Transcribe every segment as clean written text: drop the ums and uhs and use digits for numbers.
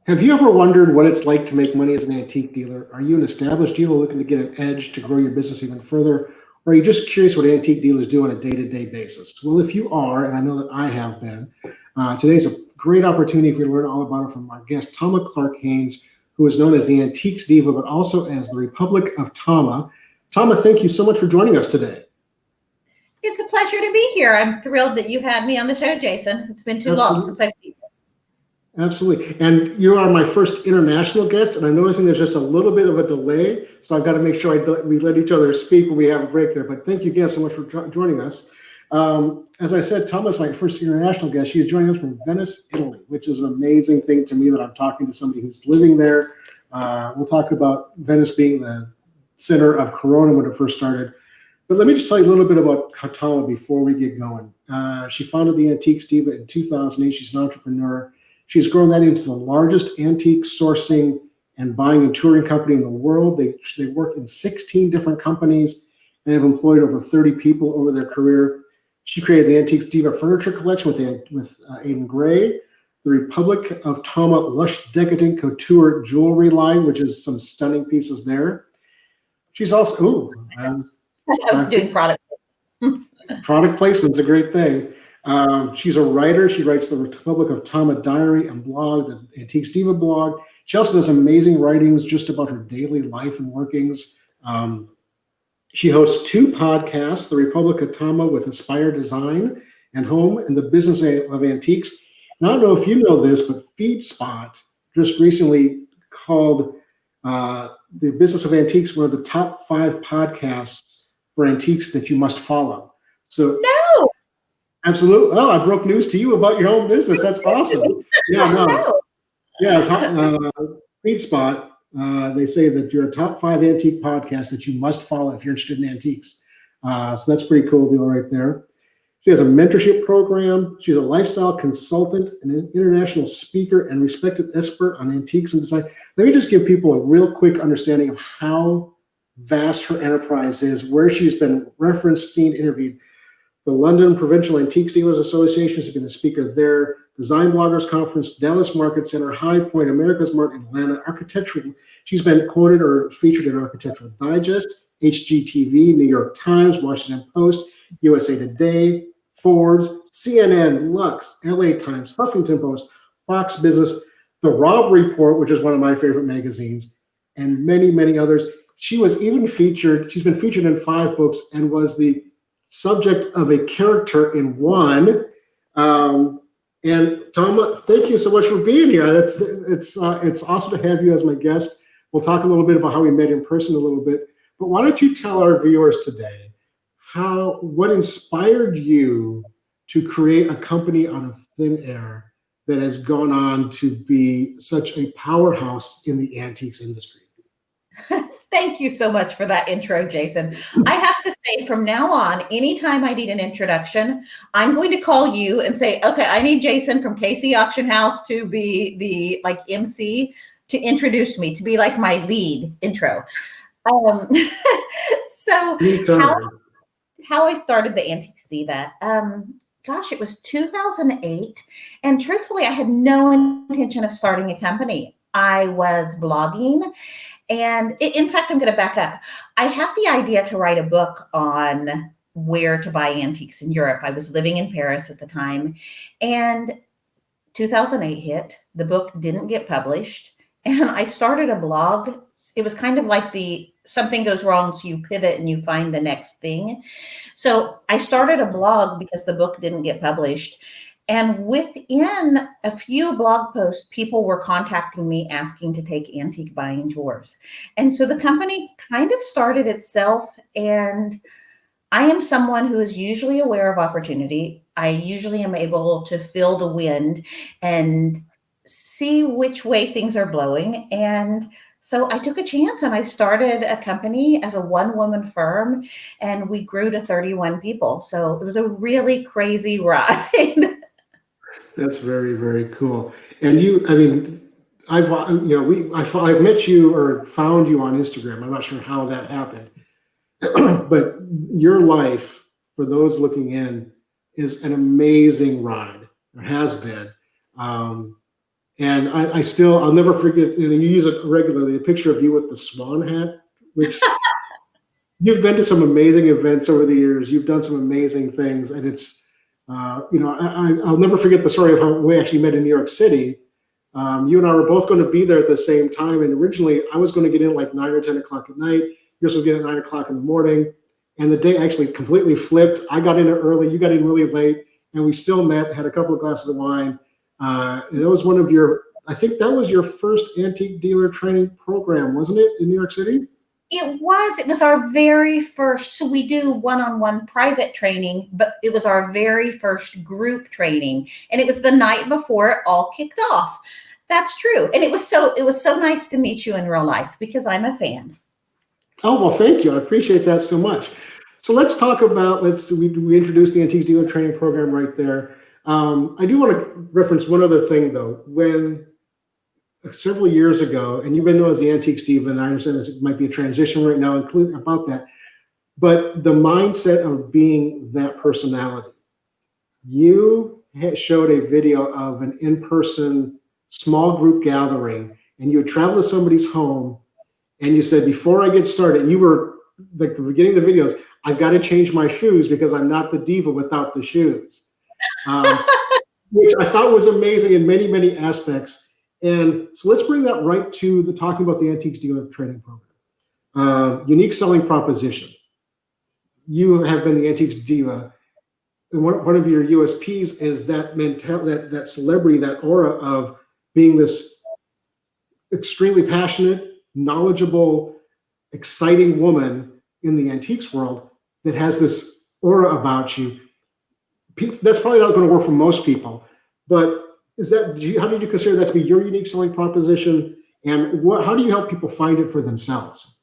Have you ever wondered what it's like to make money as an antique dealer? Are you an established dealer looking to get an edge to grow your business even further? Or are you just curious what antique dealers do on a day-to-day basis? Well, if you are, and I know that I have been, today's a great opportunity for you to learn all about it from our guest, Toma Clark Haines, who is known as the Antiques Diva, but also as the Republic of Toma. Toma, thank you so much for joining us today. It's a pleasure to be here. I'm thrilled that you had me on the show, Jason. It's been too long since I've seen you. Absolutely. And you are my first international guest, and I'm noticing there's just a little bit of a delay, so I've got to make sure we let each other speak when we have a break there. But thank you again so much for joining us. As I said, Toma is my first international guest. She's joining us from Venice, Italy, which is an amazing thing to me that I'm talking to somebody who's living there. We'll talk about Venice being the center of Corona when it first started. But let me just tell you a little bit about Toma before we get going. She founded the Antiques Diva in 2008. She's an entrepreneur. She's grown that into the largest antique sourcing and buying and touring company in the world. They work in 16 different companies and have employed over 30 people over their career. She created the Antiques Diva furniture collection with Aidan Gray, the Republic of Toma lush decadent couture jewelry line, which is some stunning pieces there. She's also, I was doing product. Product placement's a great thing. She's a writer. She writes the Republic of Toma diary and blog, the Antiques Diva blog. She also does amazing writings just about her daily life and workings. She hosts 2 podcasts, the Republic of Toma with Aspire Design and Home and the Business of Antiques. And I don't know if you know this, but FeedSpot just recently called the Business of Antiques one of the top 5 podcasts for antiques that you must follow. So no. Absolutely. Oh, I broke news to you about your own business. That's awesome. Yeah, no. Yeah, FeedSpot, they say that you're a top 5 antique podcast that you must follow if you're interested in antiques. So that's pretty cool deal right there. She has a mentorship program. She's a lifestyle consultant, an international speaker, and respected expert on antiques and design. Let me just give people a real quick understanding of how vast her enterprise is, where she's been referenced, seen, interviewed. The London Provincial Antiques Dealers Association has been a speaker there. Design Bloggers Conference, Dallas Market Center, High Point, America's Mart, Atlanta, Architectural. She's been quoted or featured in Architectural Digest, HGTV, New York Times, Washington Post, USA Today, Forbes, CNN, Lux, LA Times, Huffington Post, Fox Business, The Robb Report, which is one of my favorite magazines, and many, many others. She was even featured, she's been featured in 5 books and was the subject of a character in one. And Toma, thank you so much for being here. It's awesome to have you as my guest. We'll talk a little bit about how we met in person a little bit, but why don't you tell our viewers today what inspired you to create a company out of thin air that has gone on to be such a powerhouse in the antiques industry? Thank you so much for that intro, Jason. I have to say from now on, anytime I need an introduction, I'm going to call you and say, okay, I need Jason from KC Auction House to be the MC to introduce me, to be like my lead intro. So how I started the Antiques Diva, gosh, it was 2008. And truthfully, I had no intention of starting a company. I was blogging. And in fact, I'm going to back up. I had the idea to write a book on where to buy antiques in Europe. I was living in Paris at the time, and 2008 hit. The book didn't get published, and I started a blog. It was kind of like something goes wrong, so you pivot and you find the next thing. So I started a blog because the book didn't get published. And within a few blog posts, people were contacting me asking to take antique buying tours. And so the company kind of started itself. And I am someone who is usually aware of opportunity. I usually am able to feel the wind and see which way things are blowing. And so I took a chance and I started a company as a one-woman firm, and we grew to 31 people. So it was a really crazy ride. That's very, very cool. And I've met you or found you on Instagram. I'm not sure how that happened, but your life, for those looking in, is an amazing ride. It has been. And I'll never forget, you use it regularly, the picture of you with the swan hat, which you've been to some amazing events over the years. You've done some amazing things. And it's, I'll never forget the story of how we actually met in New York City. You and I were both going to be there at the same time. And originally I was going to get in like 9 or 10 o'clock at night. Yours was getting at 9 o'clock in the morning. And the day actually completely flipped. I got in early, you got in really late, and we still met, had a couple of glasses of wine. That was one of I think that was your first antique dealer training program, wasn't it, in New York City? It was our very first. So we do one-on-one private training, but it was our very first group training. And it was the night before it all kicked off. That's true. And it was so nice to meet you in real life because I'm a fan. Oh, well, thank you. I appreciate that so much. So let's talk about, we introduced the Antique Dealer Training Program right there. I do want to reference one other thing, though. When several years ago, and you've been known as the Antiques Diva, and I understand this might be a transition right now about that, but the mindset of being that personality, you showed a video of an in-person small group gathering, and you had traveled to somebody's home, and you said, before I get started, you were like the beginning of the videos, I've got to change my shoes because I'm not the diva without the shoes, which I thought was amazing in many, many aspects. And so let's bring that right to the talking about the Antiques Dealer Training Program. Unique selling proposition. You have been the Antiques Diva. And one of your USPs is that that celebrity, that aura of being this extremely passionate, knowledgeable, exciting woman in the antiques world that has this aura about you. That's probably not going to work for most people, but how did you consider that to be your unique selling proposition, and how do you help people find it for themselves?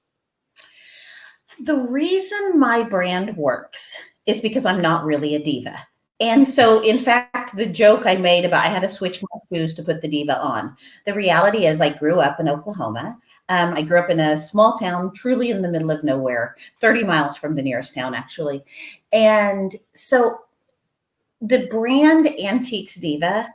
The reason my brand works is because I'm not really a diva. And so, in fact, the joke I made about I had to switch my shoes to put the diva on. The reality is I grew up in Oklahoma. I grew up in a small town, truly in the middle of nowhere, 30 miles from the nearest town, actually. And so the brand Antiques Diva,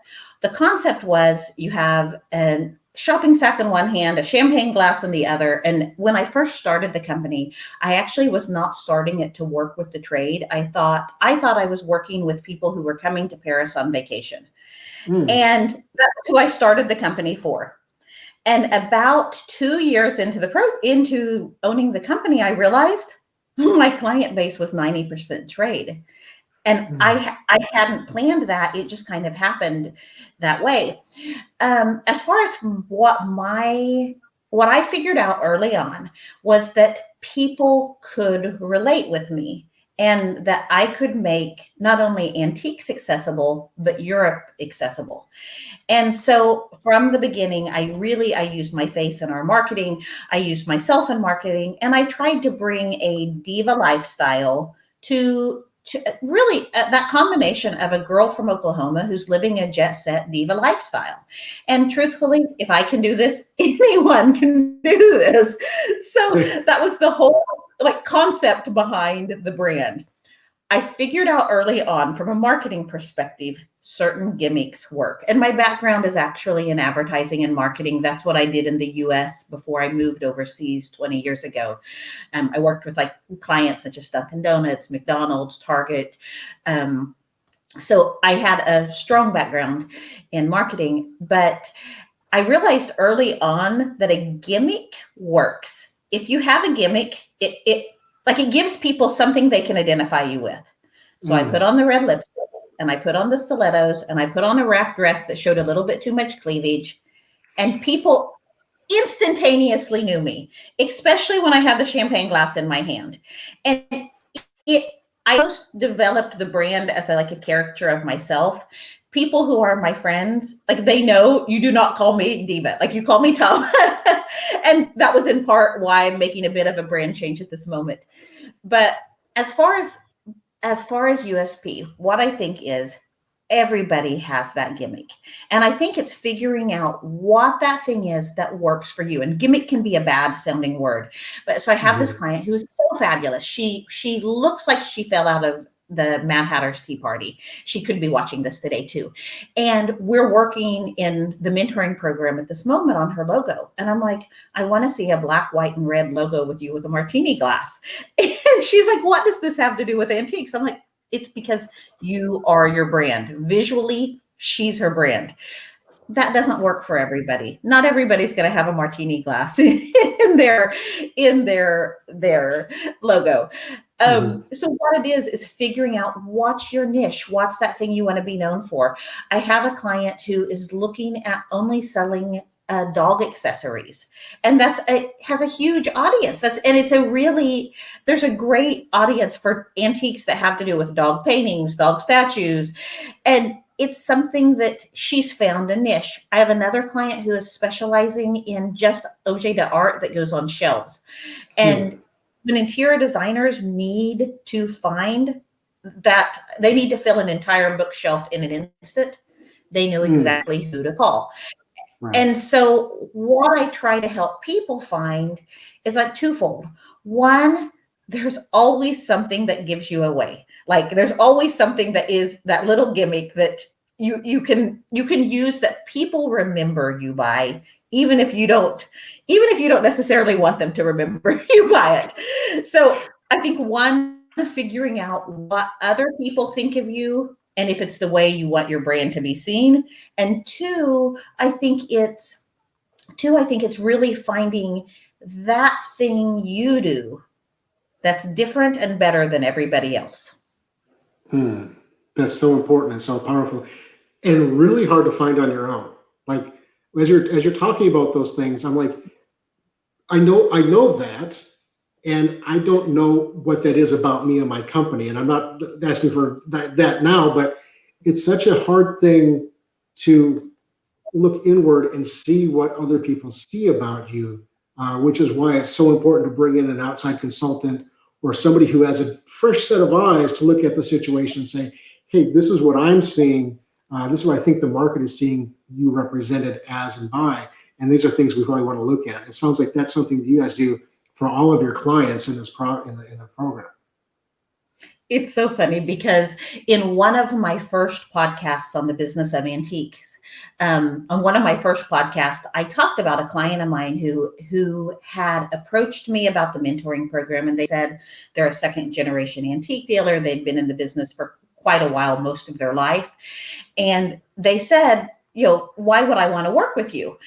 the concept was you have a shopping sack in one hand, a champagne glass in the other. And when I first started the company, I actually was not starting it to work with the trade. I thought I was working with people who were coming to Paris on vacation. And that's who I started the company for. And about 2 years into owning the company, I realized my client base was 90% trade. And I hadn't planned that. It just kind of happened that way. As far as what I figured out early on was that people could relate with me, and that I could make not only antiques accessible, but Europe accessible. And so from the beginning, I used my face in our marketing. I used myself in marketing, and I tried to bring a diva lifestyle to really that combination of a girl from Oklahoma who's living a jet set diva lifestyle. And truthfully, if I can do this, anyone can do this. So that was the whole concept behind the brand. I figured out early on from a marketing perspective, certain gimmicks work. And my background is actually in advertising and marketing. That's what I did in the US before I moved overseas 20 years ago. I worked with clients such as Dunkin' Donuts, McDonald's, Target. So I had a strong background in marketing, but I realized early on that a gimmick works. If you have a gimmick, it gives people something they can identify you with. So I put on the red lipstick, and I put on the stilettos, and I put on a wrap dress that showed a little bit too much cleavage, and people instantaneously knew me, especially when I had the champagne glass in my hand. And I just developed the brand as a character of myself. People who are my friends, they know you do not call me diva, you call me Tom. And that was in part why I'm making a bit of a brand change at this moment. But as far as USP, what I think is everybody has that gimmick. And I think it's figuring out what that thing is that works for you. And gimmick can be a bad sounding word. But so I have this client who's so fabulous. She looks like she fell out of the Mad Hatter's Tea Party. She could be watching this today too. And we're working in the mentoring program at this moment on her logo. And I'm like, I want to see a black, white, and red logo with you with a martini glass. And she's like, what does this have to do with antiques? I'm like, it's because you are your brand. Visually, she's her brand. That doesn't work for everybody. Not everybody's going to have a martini glass in their logo. So what it is figuring out what's your niche, what's that thing you want to be known for. I have a client who is looking at only selling dog accessories, and has a huge audience. There's a great audience for antiques that have to do with dog paintings, dog statues, and it's something that she's found a niche. I have another client who is specializing in just objet d'art that goes on shelves. And when interior designers need to find that, they need to fill an entire bookshelf in an instant, they know exactly who to call. Right. And so what I try to help people find is like twofold. One, there's always something that gives you away. Like there's always something that is that little gimmick that you can use that people remember you by, even if you don't necessarily want them to remember you by it. So I think one, figuring out what other people think of you and if it's the way you want your brand to be seen. And two, I think it's really finding that thing you do that's different and better than everybody else. That's so important and so powerful, and really hard to find on your own. Like as you're talking about those things, I'm like, I know that, and I don't know what that is about me and my company. And I'm not asking for that now, but it's such a hard thing to look inward and see what other people see about you, which is why it's so important to bring in an outside consultant or somebody who has a fresh set of eyes to look at the situation and say, hey, this is what I'm seeing. This is what I think the market is seeing you represented as and by. And these are things we probably want to look at. It sounds like that's something that you guys do for all of your clients in this in the program. It's so funny because in one of my first podcasts on the business of antiques, on one of my first podcasts, I talked about a client of mine who had approached me about the mentoring program, and they said they're a second generation antique dealer. They'd been in the business for quite a while, most of their life. And they said, why would I want to work with you?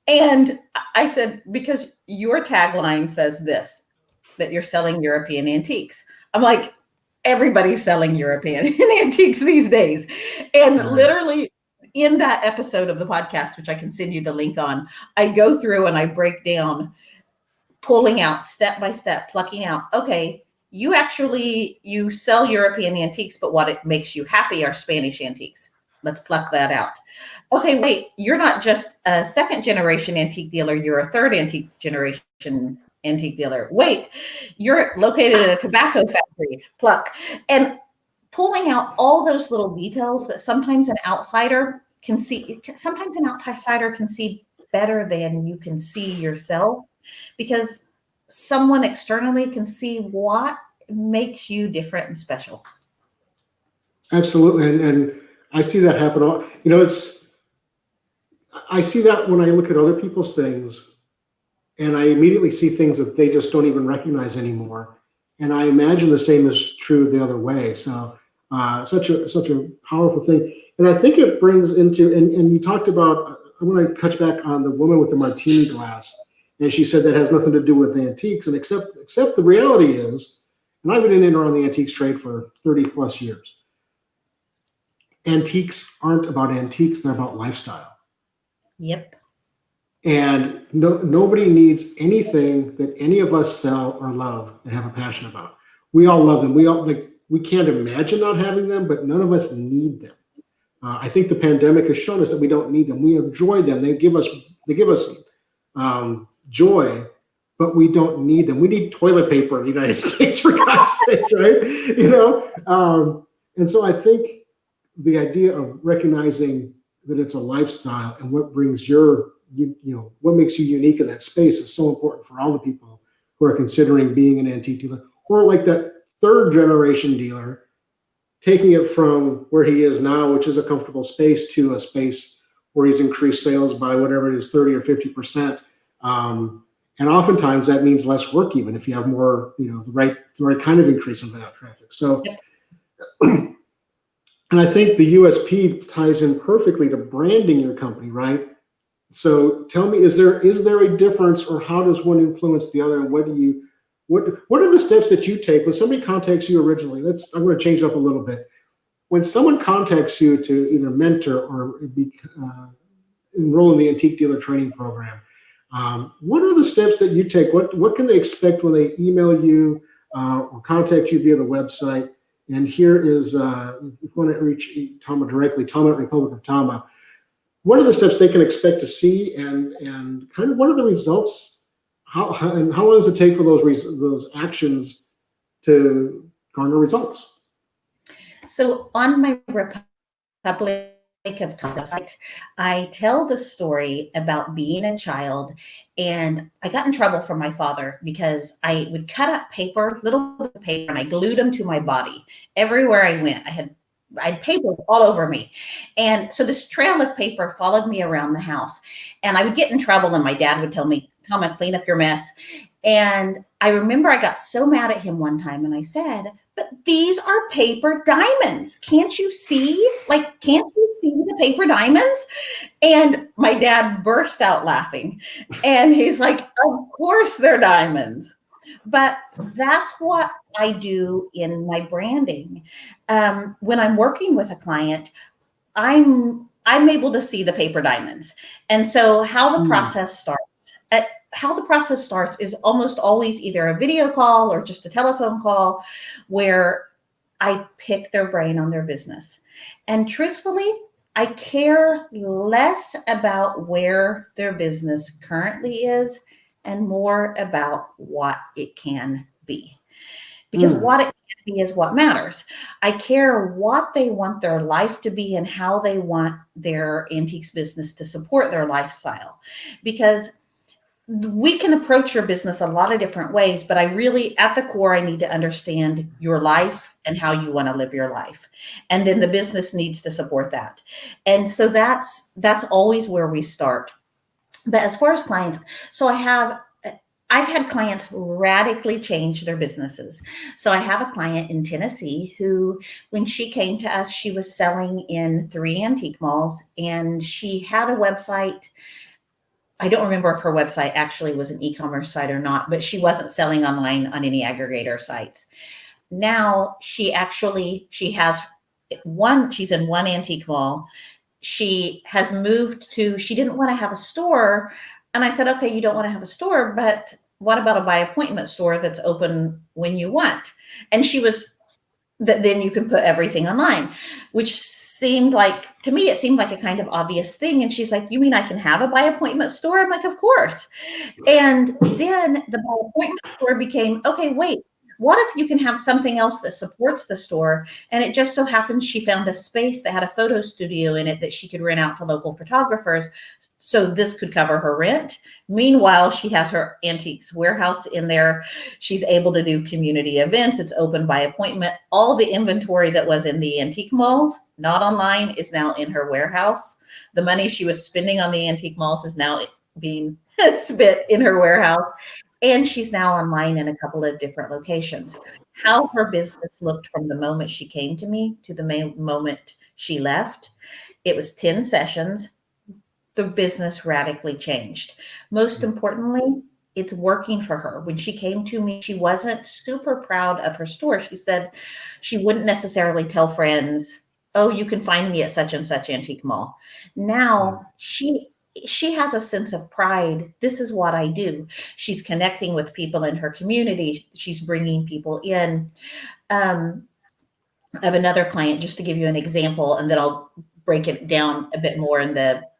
And I said, because your tagline says this, that you're selling European antiques. I'm like, everybody's selling European antiques these days. And literally in that episode of the podcast, which I can send you the link on, I go through and I break down, pulling out step by step, plucking out, okay, you sell European antiques, but what it makes you happy are Spanish antiques. Let's pluck that out. Okay, wait, you're not just a second generation antique dealer, you're a third antique generation antique dealer. Wait, you're located in a tobacco factory, pluck. And pulling out all those little details that sometimes an outsider can see better than you can see yourself, because someone externally can see what makes you different and special. Absolutely. And I see that happen all, I see that when I look at other people's things, and I immediately see things that they just don't even recognize anymore. And I imagine the same is true the other way. So such a powerful thing. And I think it brings into, and you talked about, I want to touch back on the woman with the martini glass. And she said that has nothing to do with antiques. And except the reality is, and I've been in and around the antiques trade for 30 plus years. Antiques aren't about antiques, they're about lifestyle. Yep. And nobody needs anything that any of us sell or love and have a passion about. We all love them. We can't imagine not having them, but none of us need them. I think the pandemic has shown us that we don't need them. We enjoy them. They give us joy, but we don't need them. We need toilet paper in the United States, for God's sake, right? And so I think the idea of recognizing that it's a lifestyle and what brings what makes you unique in that space is so important for all the people who are considering being an antique dealer, or like that third generation dealer taking it from where he is now, which is a comfortable space, to a space where he's increased sales by whatever it is, 30 or 50%. And oftentimes that means less work, even if you have more, the right kind of increase in that traffic. So, and I think the USP ties in perfectly to branding your company, right? So tell me, is there a difference, or how does one influence the other? And what are the steps that you take when somebody contacts you originally? I'm going to change it up a little bit. When someone contacts you to either mentor or enroll in the Antique Dealer Training Program, what are the steps that you take? What can they expect when they email you or contact you via the website? And here is, if you want to reach Toma directly, Toma at Republic of Toma, what are the steps they can expect to see, and kind of what are the results? How long does it take for those actions to garner results? So on my Republic of Toma site, I tell the story about being a child, and I got in trouble from my father because I would cut up little bits of paper, and I glued them to my body. Everywhere I went, I had paper all over me. And so this trail of paper followed me around the house, and I would get in trouble, and my dad would tell me, "Toma, clean up your mess." And I remember I got so mad at him one time, and I said, "But these are paper diamonds. Can't you see? Can't you see the paper diamonds?" And my dad burst out laughing, and he's like, "Of course they're diamonds." But that's what I do in my branding. When I'm working with a client, I'm able to see the paper diamonds. And so how the process starts is almost always either a video call or just a telephone call where I pick their brain on their business. And truthfully, I care less about where their business currently is and more about what it can be. Because what it can be is what matters. I care what they want their life to be and how they want their antiques business to support their lifestyle. Because we can approach your business a lot of different ways, but at the core, I need to understand your life and how you want to live your life. And then the business needs to support that. And so that's always where we start. But as far as clients, so I've had clients radically change their businesses. So I have a client in Tennessee who, when she came to us, she was selling in 3 antique malls, and she had a website. I don't remember if her website actually was an e-commerce site or not, but she wasn't selling online on any aggregator sites. Now she's in 1 antique mall. She has moved she didn't want to have a store. And I said, "Okay, you don't want to have a store, but what about a by appointment store that's open when you want?" And then you can put everything online, which seemed like a kind of obvious thing. And she's like, "You mean I can have a by appointment store?" I'm like, "Of course." And then the by appointment store became, okay, wait, what if you can have something else that supports the store? And it just so happens she found a space that had a photo studio in it that she could rent out to local photographers. So this could cover her rent. Meanwhile, she has her antiques warehouse in there. She's able to do community events. It's open by appointment. All the inventory that was in the antique malls, not online, is now in her warehouse. The money she was spending on the antique malls is now being spent in her warehouse. And she's now online in a couple of different locations. How her business looked from the moment she came to me to the moment she left, it was 10 sessions. The business radically changed. Most importantly, it's working for her. When she came to me, she wasn't super proud of her store. She said she wouldn't necessarily tell friends, "Oh, you can find me at such and such antique mall." Now she has a sense of pride. This is what I do. She's connecting with people in her community. She's bringing people in. I have another client, just to give you an example, and then I'll break it down a bit more in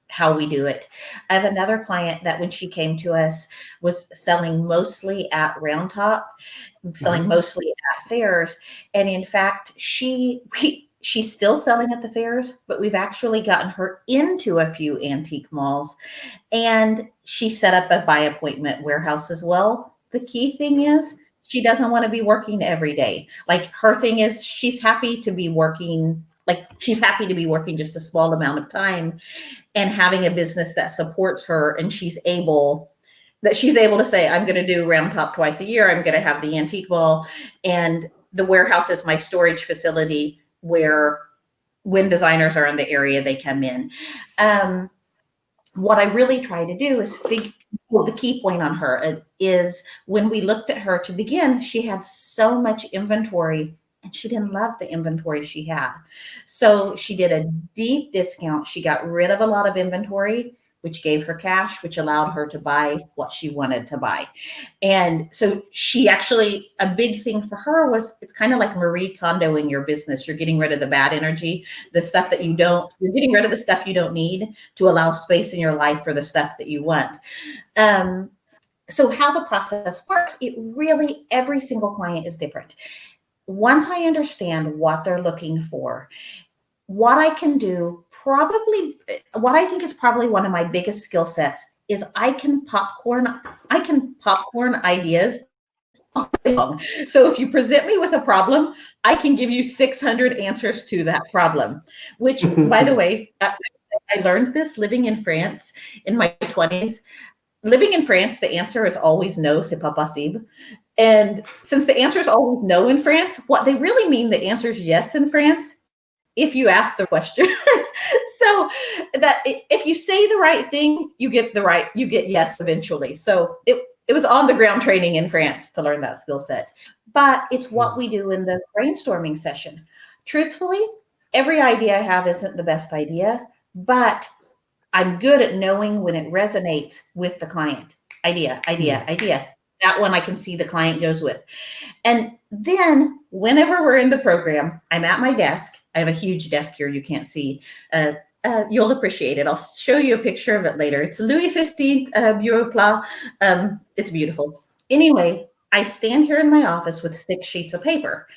how we do it. I have another client that when she came to us was selling mostly at Round Top, selling mostly at fairs. And in fact, she's still selling at the fairs, but we've actually gotten her into a few antique malls, and she set up a by appointment warehouse as well. The key thing is She doesn't want to be working every day. Like her thing is she's happy to be working, like she's happy to be working just a small amount of time and having a business that supports her, and she's able to say, I'm going to do Round Top twice a year. I'm going to have the antique ball, and the warehouse is my storage facility where when designers are in the area, they come in. What I really try to do is the key point on her is when we looked at her to begin, she had so much inventory and she didn't love the inventory she had. So she did a deep discount. She got rid of a lot of inventory, which gave her cash, which allowed her to buy what she wanted to buy. And so she actually, a big thing for her was, it's kind of like Marie Kondoing your business. You're getting rid of the bad energy, the stuff that you're getting rid of the stuff you don't need to allow space in your life for the stuff that you want. So how the process works, it really, every single client is different. Once I understand what they're looking for, what I can do, probably what I think is probably one of my biggest skill sets is I can popcorn ideas all day long. So if you present me with a problem, I can give you 600 answers to that problem, which by the way, I learned this living in France in my 20s. Living in France, the answer is always no, c'est pas possible. And since the answer is always no in France, what they really mean, the answer is yes in France, if you ask the question. So that if you say the right thing, you get yes eventually. So it was on the ground training in France to learn that skill set. But it's what we do in the brainstorming session. Truthfully, every idea I have isn't the best idea, but I'm good at knowing when it resonates with the client. Idea. That one I can see the client goes with. And then whenever we're in the program, I'm at my desk. I have a huge desk here you can't see. You'll appreciate it. I'll show you a picture of it later. It's Louis XV bureau plat. It's beautiful. Anyway, I stand here in my office with 6 sheets of paper.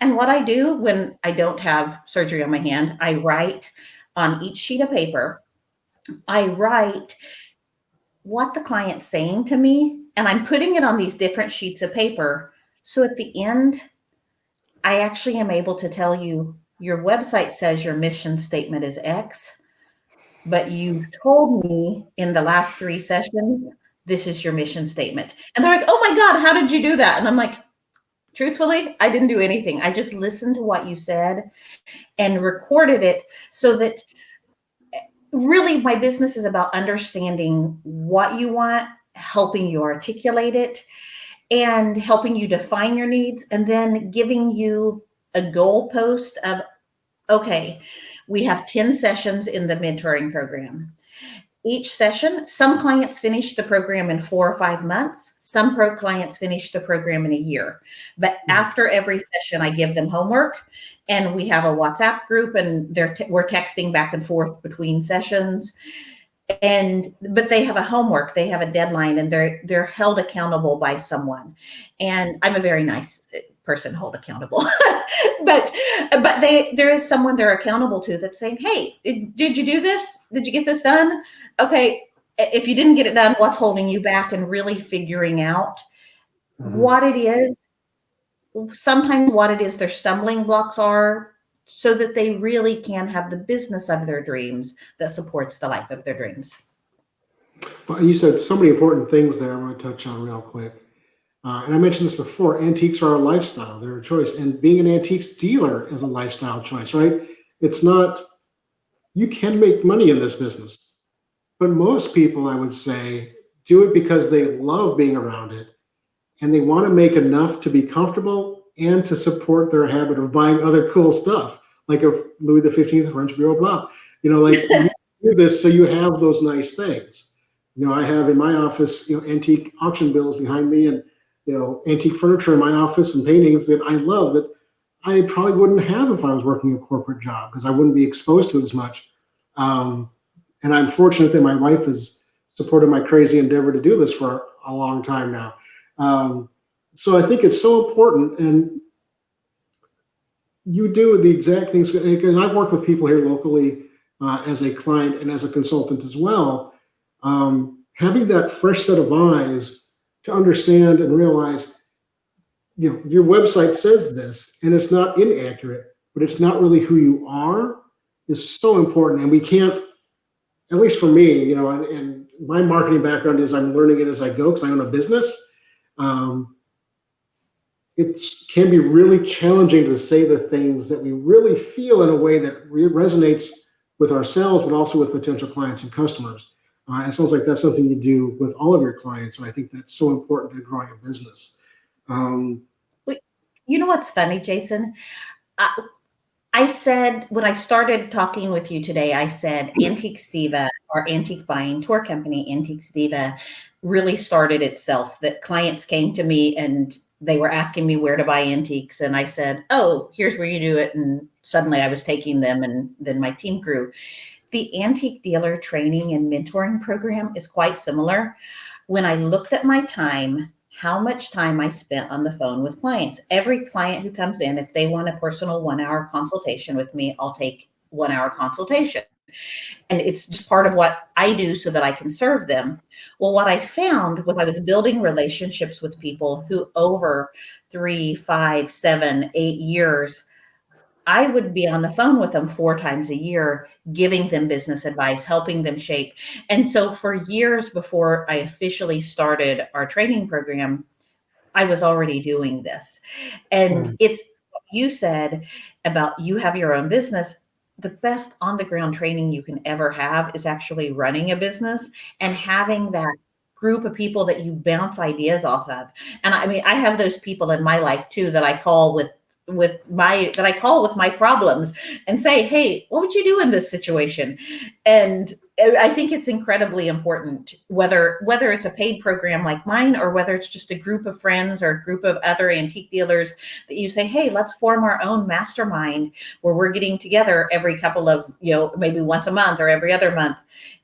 And what I do when I don't have surgery on my hand, I write on each sheet of paper, I write what the client's saying to me, and I'm putting it on these different sheets of paper. So at the end, I actually am able to tell you, your website says your mission statement is X, but you told me in the last 3 sessions, this is your mission statement. And they're like, oh my God, how did you do that? And I'm like, truthfully, I didn't do anything. I just listened to what you said and recorded it, so that really my business is about understanding what you want, helping you articulate it, and helping you define your needs, and then giving you a goalpost of, okay, we have 10 sessions in the mentoring program. Each session, some clients finish the program in 4 or 5 months. Some clients finish the program in a year. But after every session, I give them homework, and we have a WhatsApp group, and we're texting back and forth between sessions. But they have a homework, they have a deadline, and they're held accountable by someone. And I'm a very nice person, hold accountable. but there is someone they're accountable to that's saying, hey, did you do this? Did you get this done? Okay, if you didn't get it done, what's holding you back? And really figuring out what it is, sometimes what it is their stumbling blocks are, so that they really can have the business of their dreams that supports the life of their dreams. Well, you said so many important things there I want to touch on real quick. And I mentioned this before, antiques are a lifestyle, they're a choice. And being an antiques dealer is a lifestyle choice, right? It's not, you can make money in this business, but most people, I would say, do it because they love being around it and they want to make enough to be comfortable and to support their habit of buying other cool stuff, like a Louis XV French bureau blah. Like you do this so you have those nice things. I have in my office, antique auction bills behind me, and antique furniture in my office and paintings that I love that I probably wouldn't have if I was working a corporate job, because I wouldn't be exposed to it as much. And I'm fortunate that my wife has supported my crazy endeavor to do this for a long time now. So I think it's so important, and you do the exact things. And I've worked with people here locally as a client and as a consultant as well. Having that fresh set of eyes to understand and realize your website says this, and it's not inaccurate, but it's not really who you are, is so important. And we can't, at least for me, and my marketing background is I'm learning it as I go because I own a business. It can be really challenging to say the things that we really feel in a way that resonates with ourselves, but also with potential clients and customers. It sounds like that's something you do with all of your clients, and I think that's so important to growing a business. You know what's funny, Jason? I said, when I started talking with you today, I said Antiques Diva, our antique buying tour company, Antiques Diva, really started itself. That clients came to me and they were asking me where to buy antiques. And I said, oh, here's where you do it. And suddenly I was taking them, and then my team grew. The antique dealer training and mentoring program is quite similar. When I looked at my time, how much time I spent on the phone with clients. Every client who comes in, if they want a personal 1-hour consultation with me, I'll take 1-hour consultation. And it's just part of what I do so that I can serve them. Well, what I found was I was building relationships with people who over 3, 5, 7, 8 years, I would be on the phone with them 4 times a year, giving them business advice, helping them shape. And so for years before I officially started our training program, I was already doing this. And it's what you said about you have your own business. The best on the ground training you can ever have is actually running a business and having that group of people that you bounce ideas off of. And I mean, I have those people in my life too that I call with my problems and say, hey, what would you do in this situation? And I think it's incredibly important, whether it's a paid program like mine or whether it's just a group of friends or a group of other antique dealers that you say, hey, let's form our own mastermind where we're getting together every couple of, maybe once a month or every other month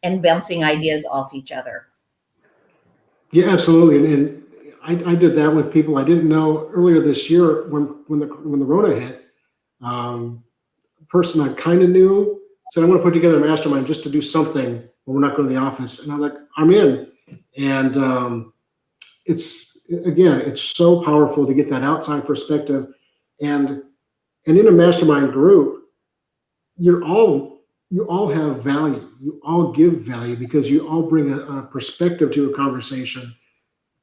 and bouncing ideas off each other. Yeah, absolutely. And I did that with people I didn't know earlier this year when the Rona hit. A person I kind of knew said, I want to put together a mastermind just to do something when we're not going to the office. And I'm like, I'm in. And it's so powerful to get that outside perspective. And in a mastermind group, you all have value. You all give value because you all bring a perspective to a conversation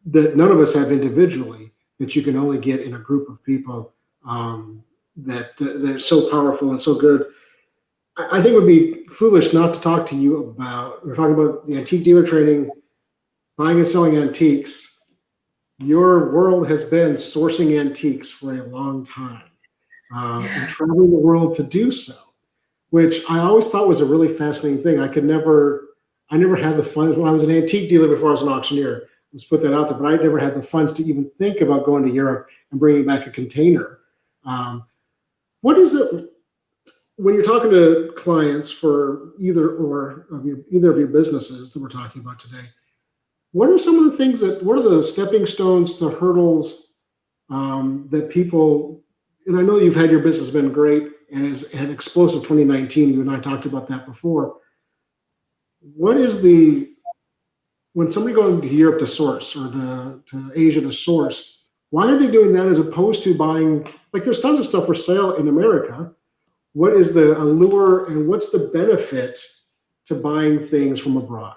that none of us have individually, that you can only get in a group of people. That's so powerful and so good. I think it would be foolish not to talk to you about, we're talking about the antique dealer training, buying and selling antiques. Your world has been sourcing antiques for a long time and traveling the world to do so, which I always thought was a really fascinating thing. I never had the funds when I was an antique dealer before I was an auctioneer. Let's put that out there, but I never had the funds to even think about going to Europe and bringing back a container. What is it when you're talking to clients for either of your businesses that we're talking about today? What are some of the things what are the stepping stones, the hurdles that people? And I know you've had your business been great and has had explosive 2019. You and I talked about that before. What is when somebody going to Europe to source or to Asia to source, why are they doing that as opposed to buying? Like there's tons of stuff for sale in America. What is the allure and what's the benefit to buying things from abroad?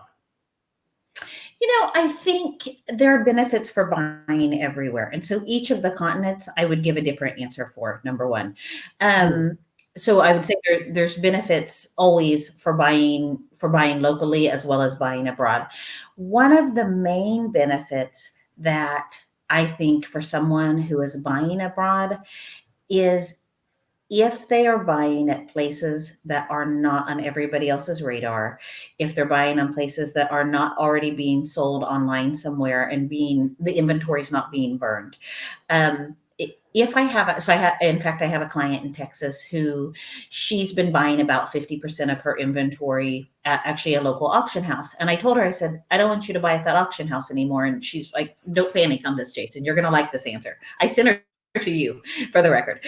I think there are benefits for buying everywhere. And so each of the continents, I would give a different answer for, number one. So I would say there's benefits always for buying locally as well as buying abroad. One of the main benefits that I think for someone who is buying abroad is if they are buying at places that are not on everybody else's radar, if they're buying on places that are not already being sold online somewhere and the inventory is not being burned. If I have, in fact, I have a client in Texas who she's been buying about 50% of her inventory at actually a local auction house. And I told her, I said, I don't want you to buy at that auction house anymore. And she's like, don't panic on this, Jason. You're going to like this answer. I sent her to you for the record.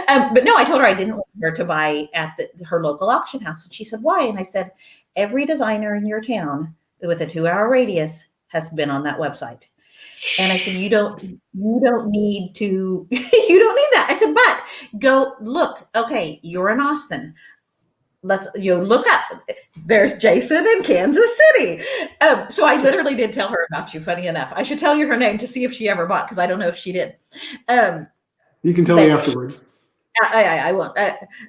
But no, I told her I didn't want her to buy at her local auction house. And she said, why? And I said, every designer in your town with a 2-hour radius has been on that website. And I said, you don't need to, you don't need that. I said, but go look. Okay, you're in Austin. Let's look up. There's Jason in Kansas City. So I literally did tell her about you. Funny enough, I should tell you her name to see if she ever bought, because I don't know if she did. You can tell me afterwards. I won't.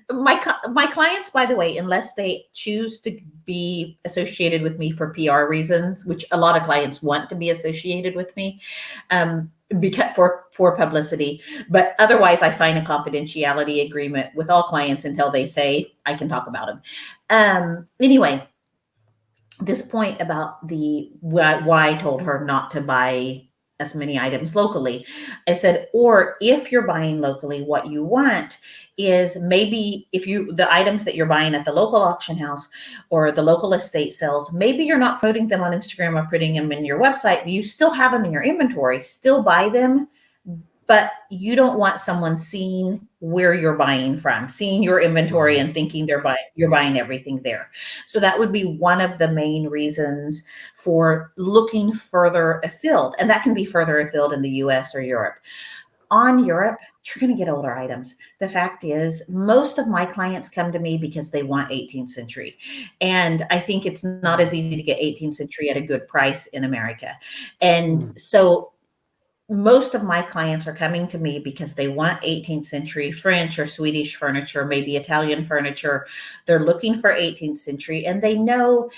My clients, by the way, unless they choose to be associated with me for PR reasons, which a lot of clients want to be associated with me, because for publicity, but otherwise I sign a confidentiality agreement with all clients until they say I can talk about them. Anyway, this point about the why I told her not to buy as many items locally. I said, or if you're buying locally, what you want is maybe if the items that you're buying at the local auction house or the local estate sales, maybe you're not putting them on Instagram or putting them in your website, but you still have them in your inventory, still buy them, but you don't want someone seeing where you're buying from, seeing your inventory and thinking you're buying everything there. So that would be one of the main reasons for looking further afield. And that can be further afield in the US or Europe. On Europe, you're going to get older items. The fact is, most of my clients come to me because they want 18th century. And I think it's not as easy to get 18th century at a good price in America. And so most of my clients are coming to me because they want 18th century French or Swedish furniture, maybe Italian furniture. They're looking for 18th century, and they know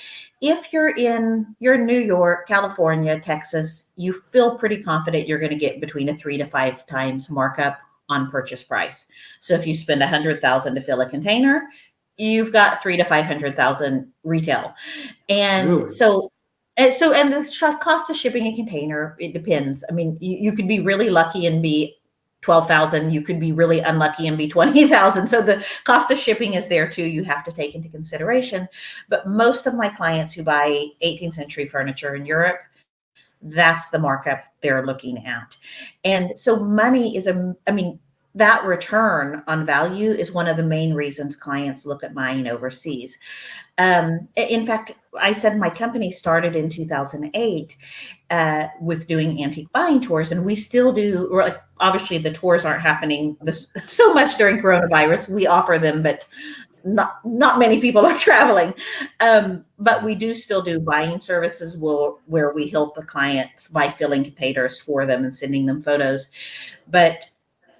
if you're in New York, California, Texas, you feel pretty confident you're going to get between a 3 to 5 times markup on purchase price. So if you spend $100,000 to fill a container, you've got 300,000 to 500,000 retail. And really? And the cost of shipping a container, it depends. I mean, you could be really lucky and be 12,000. You could be really unlucky and be 20,000. So the cost of shipping is there too. You have to take into consideration. But most of my clients who buy 18th century furniture in Europe, that's the markup they're looking at. And so money is that return on value is one of the main reasons clients look at buying overseas. In fact, I said my company started in 2008 with doing antique buying tours, and we still do. Obviously, the tours aren't happening so much during coronavirus. We offer them, but not many people are traveling. But we do still do buying services where we help the clients by filling containers for them and sending them photos. But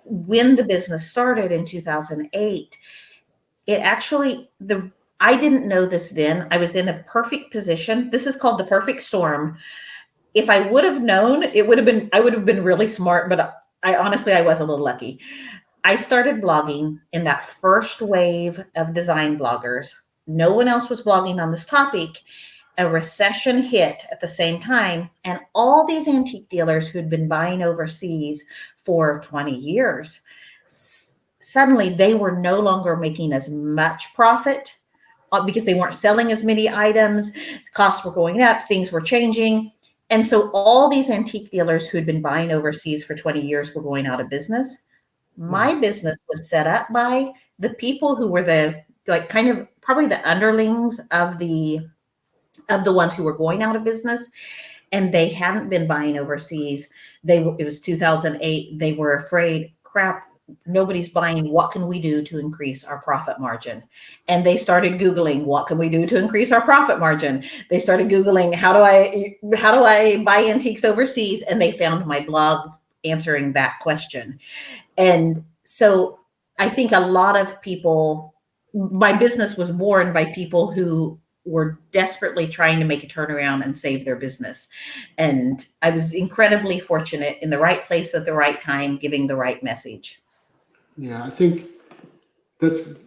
when the business started in 2008, I didn't know this then. I was in a perfect position. This is called the perfect storm. If I would have known, I would have been really smart, but I honestly was a little lucky. I started blogging in that first wave of design bloggers. No one else was blogging on this topic. A recession hit at the same time, and all these antique dealers who'd been buying overseas for 20 years, suddenly they were no longer making as much profit because they weren't selling as many items. Costs were going up, things were changing. And so all these antique dealers who'd been buying overseas for 20 years were going out of business. My business was set up by the people who were probably the underlings of the ones who were going out of business, and they hadn't been buying overseas. It was 2008. They were afraid, crap, nobody's buying. What can we do to increase our profit margin? And they started Googling, what can we do to increase our profit margin? They started Googling, how do I buy antiques overseas? And they found my blog answering that question. And so I think a lot of people, my business was born by people who were desperately trying to make a turnaround and save their business. And I was incredibly fortunate, in the right place at the right time, giving the right message. Yeah, I think that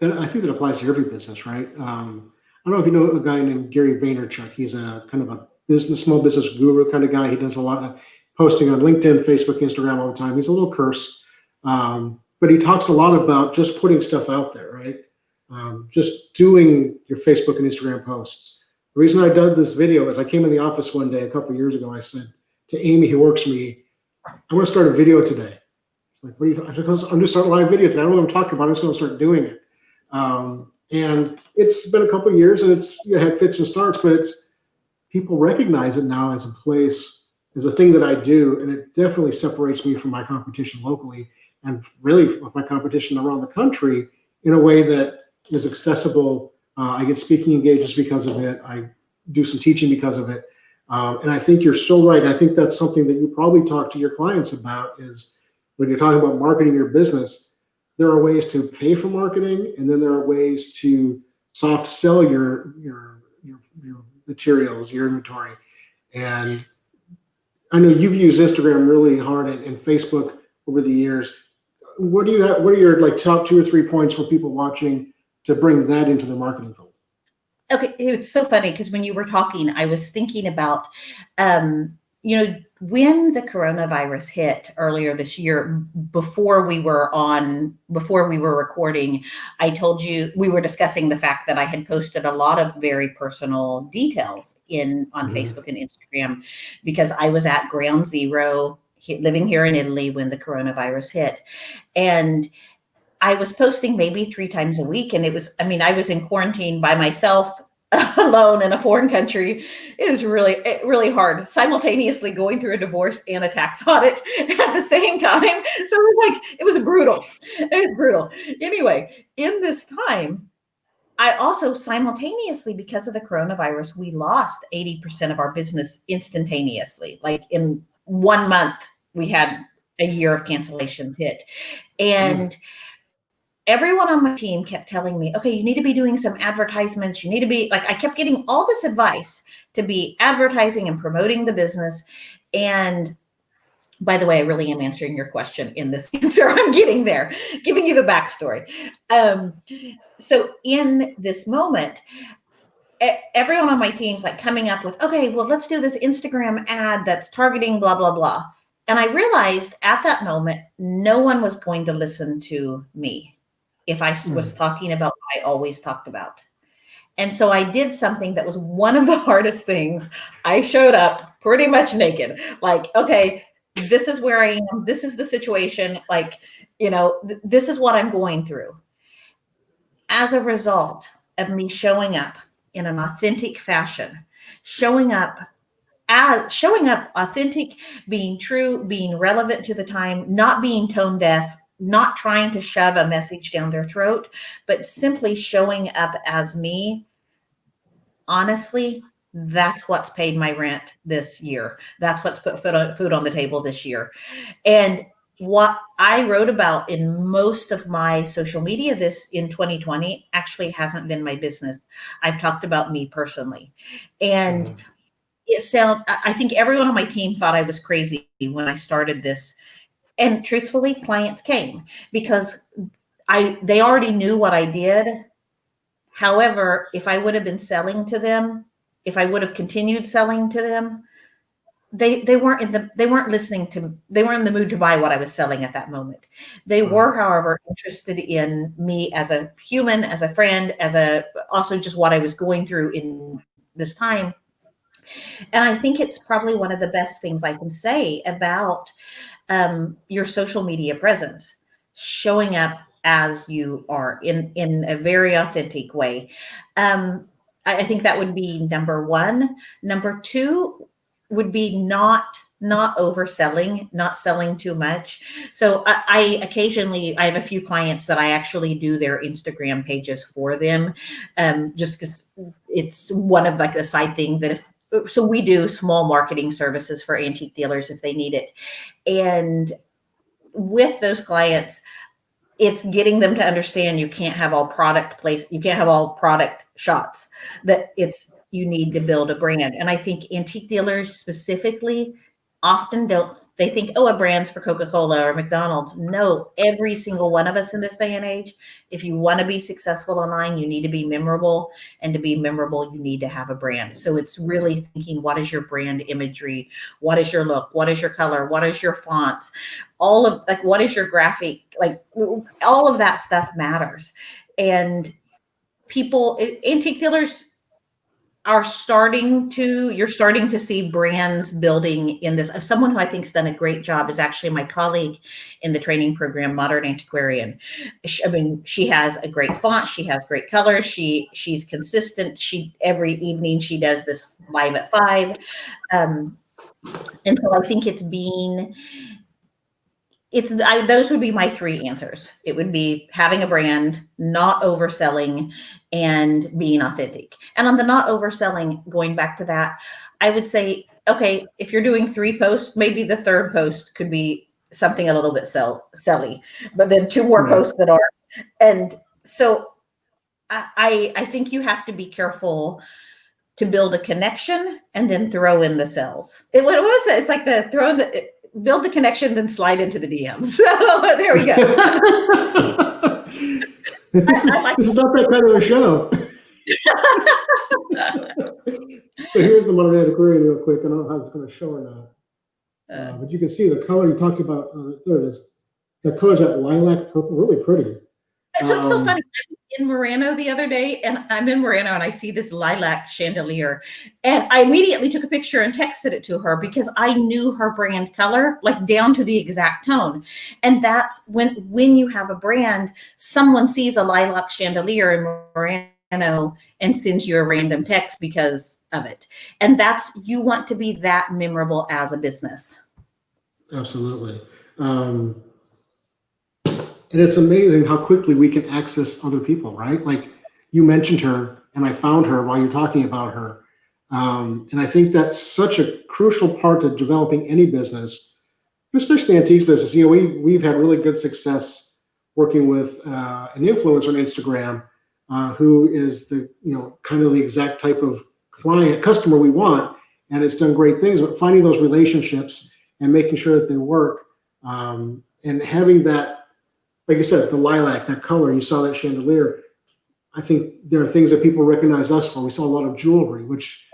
applies to every business, right? I don't know if you know a guy named Gary Vaynerchuk. He's a kind of a small business guru kind of guy. He does a lot of posting on LinkedIn, Facebook, Instagram all the time. He's a little curse, but he talks a lot about just putting stuff out there, right? Just doing your Facebook and Instagram posts. The reason I did this video is I came in the office one day a couple of years ago. I said to Amy, who works for me, I'm going to start a video today. She's like, what are you talking about? I'm going to start a live video today. I don't know what I'm talking about. I'm just going to start doing it. And it's been a couple of years, and it's had fits and starts, but people recognize it now as a place is a thing that I do, and it definitely separates me from my competition locally and really my competition around the country in a way that is accessible. I get speaking engagements because of it. I do some teaching because of it. And I think you're so right. I think that's something that you probably talk to your clients about is when you're talking about marketing your business, there are ways to pay for marketing, and then there are ways to soft sell your materials, your inventory. And I know you've used Instagram really hard and Facebook over the years. What are your like top 2 or 3 points for people watching to bring that into the marketing fold? Okay, it's so funny because when you were talking, I was thinking about, when the coronavirus hit earlier this year, before we were recording, I told you we were discussing the fact that I had posted a lot of very personal details on Facebook and Instagram because I was at ground zero, living here in Italy when the coronavirus hit, and I was posting maybe 3 times a week. And I was in quarantine by myself alone in a foreign country. It was really hard, simultaneously going through a divorce and a tax audit at the same time. So it was brutal. It was brutal. Anyway, in this time, I also simultaneously, because of the coronavirus, we lost 80% of our business instantaneously. Like in 1 month, we had a year of cancellations hit. And everyone on my team kept telling me, okay, you need to be doing some advertisements. You need to be I kept getting all this advice to be advertising and promoting the business. And by the way, I really am answering your question in this answer. I'm getting there, giving you the backstory. So in this moment, everyone on my team's coming up with, okay, well, let's do this Instagram ad that's targeting blah, blah, blah. And I realized at that moment, no one was going to listen to me if I was talking about what I always talked about. And so I did something that was one of the hardest things. I showed up pretty much naked. Okay, this is where I am. This is the situation. This is what I'm going through. As a result of me showing up in an authentic fashion, showing up authentic, being true, being relevant to the time, not being tone deaf, not trying to shove a message down their throat, but simply showing up as me. Honestly, that's what's paid my rent this year. That's what's put food on the table this year. And what I wrote about in most of my social media in 2020 actually hasn't been my business. I've talked about me personally. And I think everyone on my team thought I was crazy when I started this. And truthfully, clients came because they already knew what I did. However, if I would have been selling to them, if I would have continued selling to them, they weren't in the mood to buy what I was selling at that moment. They were, however, interested in me as a human, as a friend, also just what I was going through in this time. And I think it's probably one of the best things I can say about your social media presence, showing up as you are in a very authentic way. I think that would be number 1. Number 2 would be not overselling, not selling too much. So I occasionally, I have a few clients that I actually do their Instagram pages for them, just because it's one of the side thing that so we do small marketing services for antique dealers if they need it. And with those clients, it's getting them to understand you can't have all product you can't have all product shots, that you need to build a brand. And I think antique dealers specifically often they think, oh, a brand's for Coca-Cola or McDonald's. No, every single one of us in this day and age, if you want to be successful online, you need to be memorable. And to be memorable, you need to have a brand. So it's really thinking, what is your brand imagery? What is your look? What is your color? What is your fonts? All of what is your graphic? All of that stuff matters. And antique dealers you're starting to see brands building in this. Someone who I think's done a great job is actually my colleague in the training program, Modern Antiquarian. She has a great font. She has great colors. She's consistent. Every evening she does this live at 5. And so I think those would be my three answers. It would be having a brand, not overselling, and being authentic. And on the not overselling, going back to that, I would say, okay, if you're doing 3 posts, maybe the third post could be something a little bit selly, but then 2 more posts that are. And so I think you have to be careful to build a connection and then throw in the sales. What was it? It's like build the connection, then slide into the DMs. So there we go. This is not that kind of a show. So here's the Monterey Aquarium real quick. I don't know how it's going to show or not. But you can see the color you talked about. There it is. The color's that lilac purple, really pretty. So it's so funny. I was in Moreno the other day, and I'm in Moreno, and I see this lilac chandelier, and I immediately took a picture and texted it to her because I knew her brand color, like down to the exact tone. And that's when you have a brand, someone sees a lilac chandelier in Moreno and sends you a random text because of it. And you want to be that memorable as a business. Absolutely. And it's amazing how quickly we can access other people, right? Like you mentioned her, and I found her while you're talking about her. And I think that's such a crucial part of developing any business, especially the antiques business. You know, we've had really good success working with an influencer on Instagram who is kind of the exact type of customer we want, and it's done great things. But finding those relationships and making sure that they work, and having that. Like I said, the lilac, that color, you saw that chandelier. I think there are things that people recognize us for. We saw a lot of jewelry, which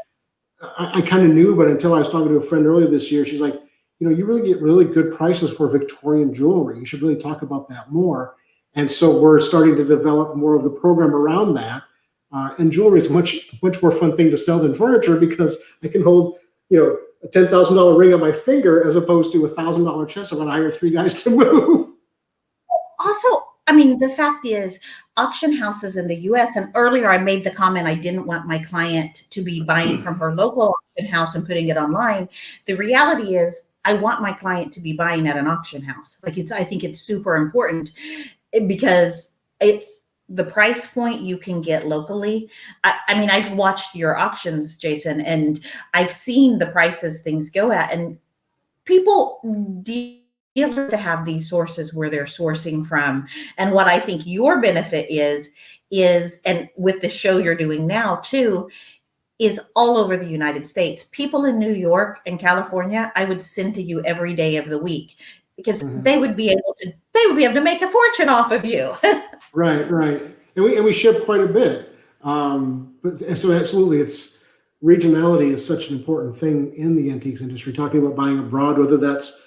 I kind of knew, but until I was talking to a friend earlier this year, she's like, you really get really good prices for Victorian jewelry. You should really talk about that more. And so we're starting to develop more of the program around that. And jewelry is a much more fun thing to sell than furniture because I can hold, a $10,000 ring on my finger as opposed to a $1,000 chest. I'm going to hire 3 guys to move. Also, I mean, the fact is auction houses in the US, and earlier I made the comment I didn't want my client to be buying from her local auction house and putting it online. The reality is I want my client to be buying at an auction house. I think it's super important because it's the price point you can get locally. I mean, I've watched your auctions, Jason, and I've seen the prices things go at, and people to have these sources where they're sourcing from. And what I think your benefit is, and with the show you're doing now too, is all over the United States. People in New York and California, I would send to you every day of the week because they would be able to make a fortune off of you. Right. And we ship quite a bit. But so absolutely, regionality is such an important thing in the antiques industry. Talking about buying abroad, whether that's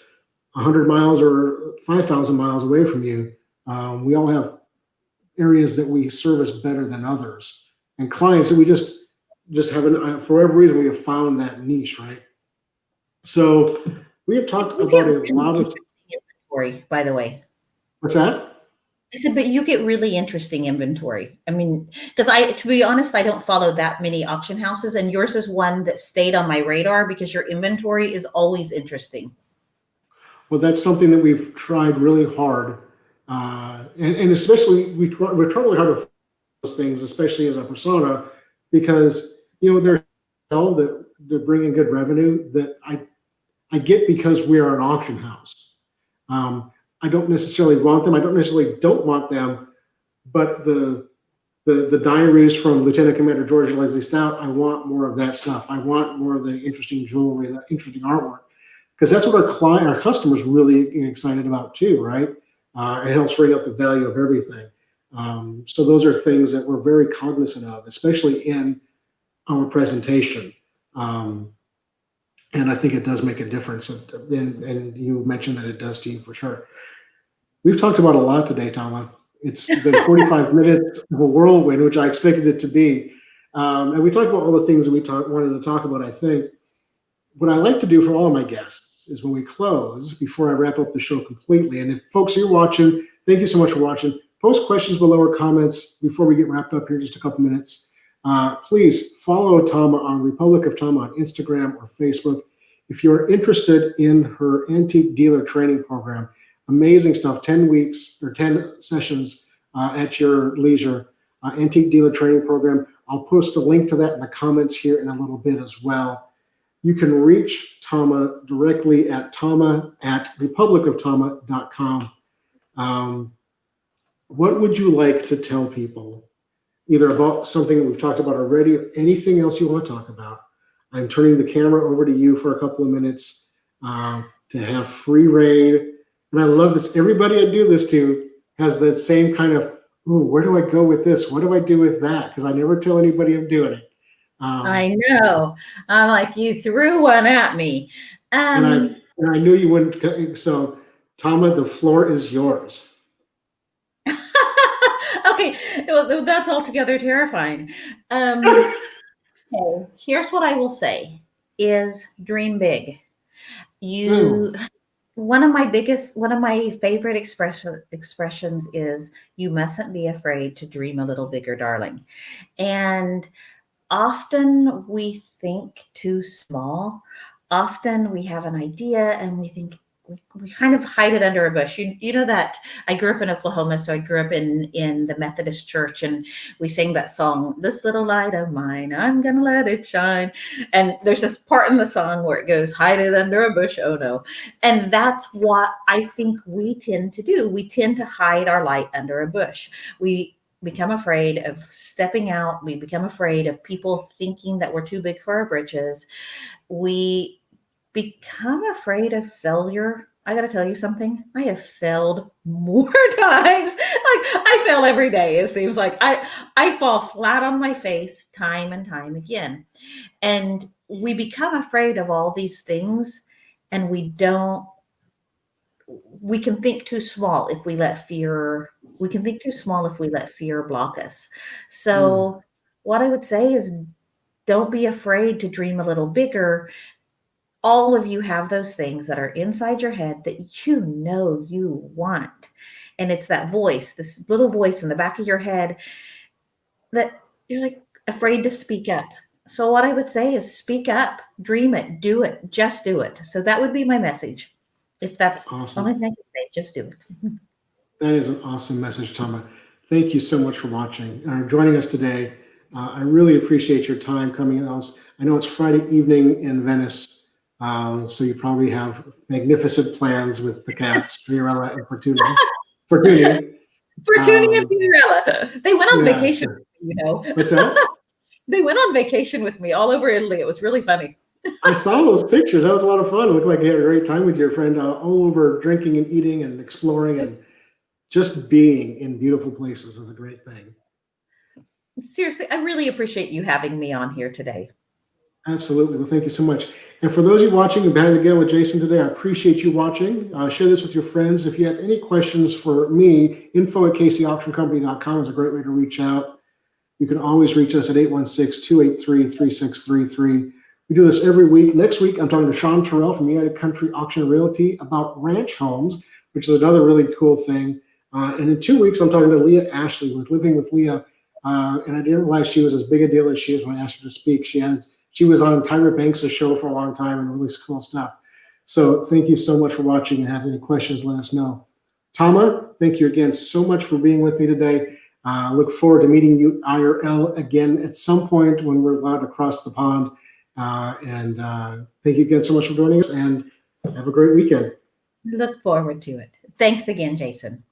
100 miles or 5,000 miles away from you, we all have areas that we service better than others, and clients that we just haven't, for whatever reason, we have found that niche, right? So we have talked about a lot of inventory, by the way. What's that? I said, but you get really interesting inventory. I mean, because to be honest, I don't follow that many auction houses, and yours is one that stayed on my radar because your inventory is always interesting. Well, that's something that we've tried really hard, and especially we're trying really hard to those things, especially as a persona, because they're that they're bringing good revenue that I get because we are an auction house. I don't necessarily want them. I don't necessarily don't want them, but the diaries from Lieutenant Commander George Leslie Stout, I want more of that stuff. I want more of the interesting jewelry, the interesting artwork. Because that's what our customers really excited about too, right? It helps bring up the value of everything. So those are things that we're very cognizant of, especially in our presentation. And I think it does make a difference. And you mentioned that it does to you for sure. We've talked about a lot today, Toma. It's been 45 minutes of a whirlwind, which I expected it to be. And we talked about all the things that we wanted to talk about, I think. What I like to do for all of my guests is when we close, before I wrap up the show completely, and if folks are watching, thank you so much for watching. Post questions below or comments before we get wrapped up here, just a couple minutes. Please follow Toma on Republic of Toma on Instagram or Facebook. if you're interested in her antique dealer training program, amazing stuff, 10 weeks or 10 sessions at your leisure, antique dealer training program. I'll post a link to that in the comments here in a little bit as well. You can reach Toma directly at toma@republicoftoma.com. What would you like to tell people, either about something we've talked about already or anything else you want to talk about? I'm turning the camera over to you for a couple of minutes to have free reign. And I love this. Everybody I do this to has that same kind of, ooh, where do I go with this? What do I do with that? Because I never tell anybody I'm doing it. I know. I'm like, you threw one at me. And I knew you wouldn't. So, Toma, the floor is yours. Okay, well, that's altogether terrifying. Okay, here's what I will say: is dream big. One of my favorite expressions is, you mustn't be afraid to dream a little bigger, darling. And often we think too small. Often we have an idea and we think we kind of hide it under a bush. You know that I grew up in Oklahoma, so I grew up in the Methodist church, and we sang that song, "This little light of mine, I'm gonna let it shine." And there's this part in the song where it goes, "Hide it under a bush, oh no." And that's what I think we tend to do. We tend to hide our light under a bush. We become afraid of stepping out. We become afraid of people thinking that we're too big for our britches. We become afraid of failure. I got to tell you something. I have failed more times. I fail every day. It seems like I fall flat on my face time and time again. And we become afraid of all these things, and we can think too small if we let fear block us. So what I would say is, don't be afraid to dream a little bigger. All of you have those things that are inside your head that you know you want. And it's that voice, this little voice in the back of your head that you're like afraid to speak up. So what I would say is, speak up, dream it, do it, just do it. So that would be my message. If that's awesome. The only thing I can say, just do it. That is an awesome message, Toma. Thank you so much for watching or joining us today. I really appreciate your time coming in. I know it's Friday evening in Venice. So you probably have magnificent plans with the cats, Fiorella and Fortuny. Fortuny and Fiorella. They went on vacation, What's that? They went on vacation with me all over Italy. It was really funny. I saw those pictures. That was a lot of fun. It looked like you had a great time with your friend, all over drinking and eating and exploring, and just being in beautiful places is a great thing. Seriously, I really appreciate you having me on here today. Absolutely. Well, thank you so much. And for those of you watching Behind the Gavel with Jason today, I appreciate you watching. Share this with your friends. If you have any questions for me, info@kcauctioncompany.com is a great way to reach out. You can always reach us at 816-283-3633. We do this every week. Next week, I'm talking to Sean Terrell from United Country Auction Realty about ranch homes, which is another really cool thing. And in 2 weeks, I'm talking to Leah Ashley with Living with Leah. And I didn't realize she was as big a deal as she is when I asked her to speak. She was on Tyra Banks' show for a long time and really cool stuff. So thank you so much for watching, and have any questions, let us know. Toma, thank you again so much for being with me today. Look forward to meeting you IRL again at some point when we're allowed to cross the pond. And thank you again so much for joining us, and have a great weekend. Look forward to it. Thanks again, Jason.